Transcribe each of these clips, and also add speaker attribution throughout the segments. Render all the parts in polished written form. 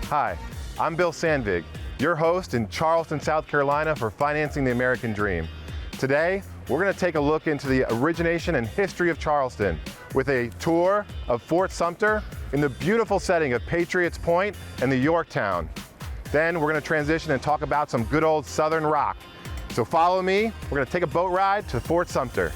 Speaker 1: Hi, I'm Bill Sandvig, your host in Charleston, South Carolina for Financing the American Dream. Today, we're going to take a look into the origination and history of Charleston with a tour of Fort Sumter in the beautiful setting of Patriots Point and the Yorktown. Then we're going to transition and talk about some good old Southern rock. So follow me, we're going to take a boat ride to Fort Sumter.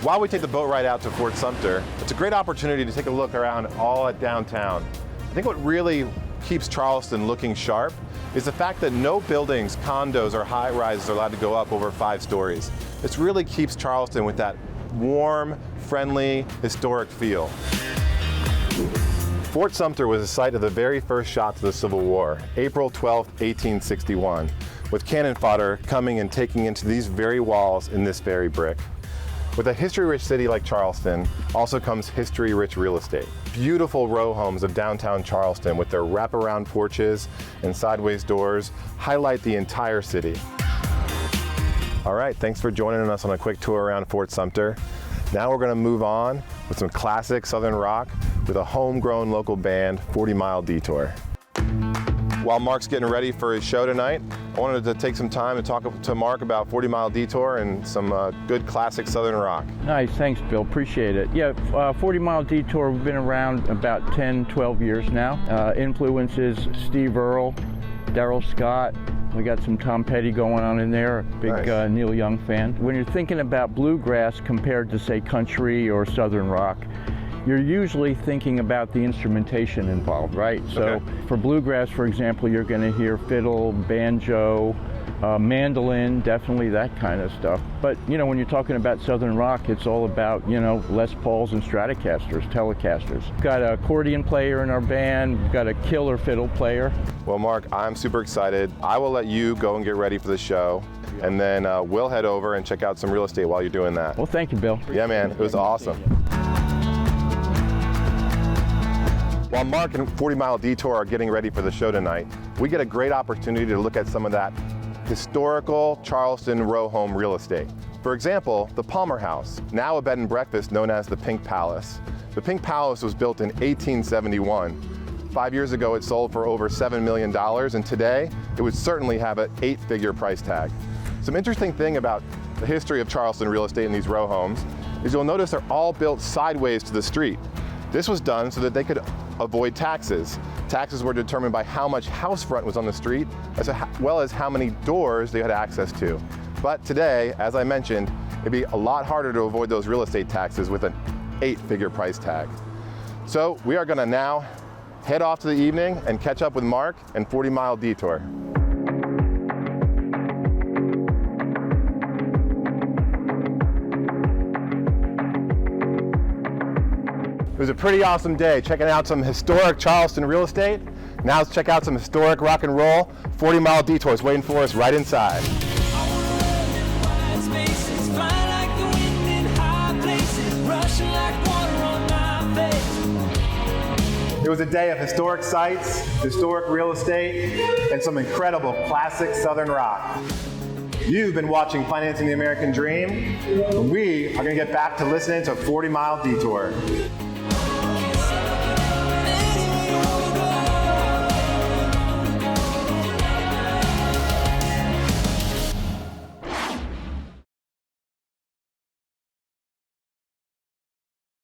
Speaker 1: While we take the boat ride out to Fort Sumter, it's a great opportunity to take a look around all at downtown. I think what really keeps Charleston looking sharp is the fact that no buildings, condos, or high-rises are allowed to go up over 5 stories. This really keeps Charleston with that warm, friendly, historic feel. Fort Sumter was the site of the very first shots of the Civil War, April 12, 1861, with cannon fodder coming and taking into these very walls in this very brick. With a history-rich city like Charleston also comes history-rich real estate. Beautiful row homes of downtown Charleston with their wraparound porches and sideways doors highlight the entire city. All right, thanks for joining us on a quick tour around Fort Sumter. Now we're going to move on with some classic Southern rock with a homegrown local band, 40 Mile Detour. While Mark's getting ready for his show tonight, I wanted to take some time to talk to Mark about 40 Mile Detour and some good classic Southern rock.
Speaker 2: Nice, thanks Bill, appreciate it. Yeah, 40 Mile Detour, we've been around about 10, 12 years now. Influences Steve Earle, Daryl Scott, we got some Tom Petty going on in there, a big nice. Neil Young fan. When you're thinking about bluegrass compared to say country or Southern rock, you're usually thinking about the instrumentation involved, right? So for bluegrass, for example, you're going to hear fiddle, banjo, mandolin, definitely that kind of stuff. But, you know, when you're talking about Southern rock, it's all about, you know, Les Pauls and Stratocasters, Telecasters. We've got an accordion player in our band, we've got a killer fiddle player.
Speaker 1: Well, Mark, I'm super excited. I will let you go and get ready for the show, and then we'll head over and check out some real estate while you're doing that.
Speaker 2: Well, thank you, Bill.
Speaker 1: Yeah, man, it was awesome. While Mark and 40 Mile Detour are getting ready for the show tonight, we get a great opportunity to look at some of that historical Charleston row home real estate. For example, the Palmer House, now a bed and breakfast known as the Pink Palace. The Pink Palace was built in 1871. 5 years ago, it sold for over $7 million, and today, it would certainly have an 8-figure price tag. Some interesting thing about the history of Charleston real estate in these row homes is you'll notice they're all built sideways to the street. This was done so that they could avoid taxes. Taxes were determined by how much house front was on the street, as well as how many doors they had access to. But today, as I mentioned, it'd be a lot harder to avoid those real estate taxes with an 8-figure price tag. So we are gonna now head off to the evening and catch up with Mark and 40 Mile Detour. It was a pretty awesome day checking out some historic Charleston real estate. Now let's check out some historic rock and roll. 40 Mile Detour is waiting for us right inside. It was a day of historic sights, historic real estate, and some incredible classic Southern rock. You've been watching Financing the American Dream, and we are going to get back to listening to 40 Mile Detour.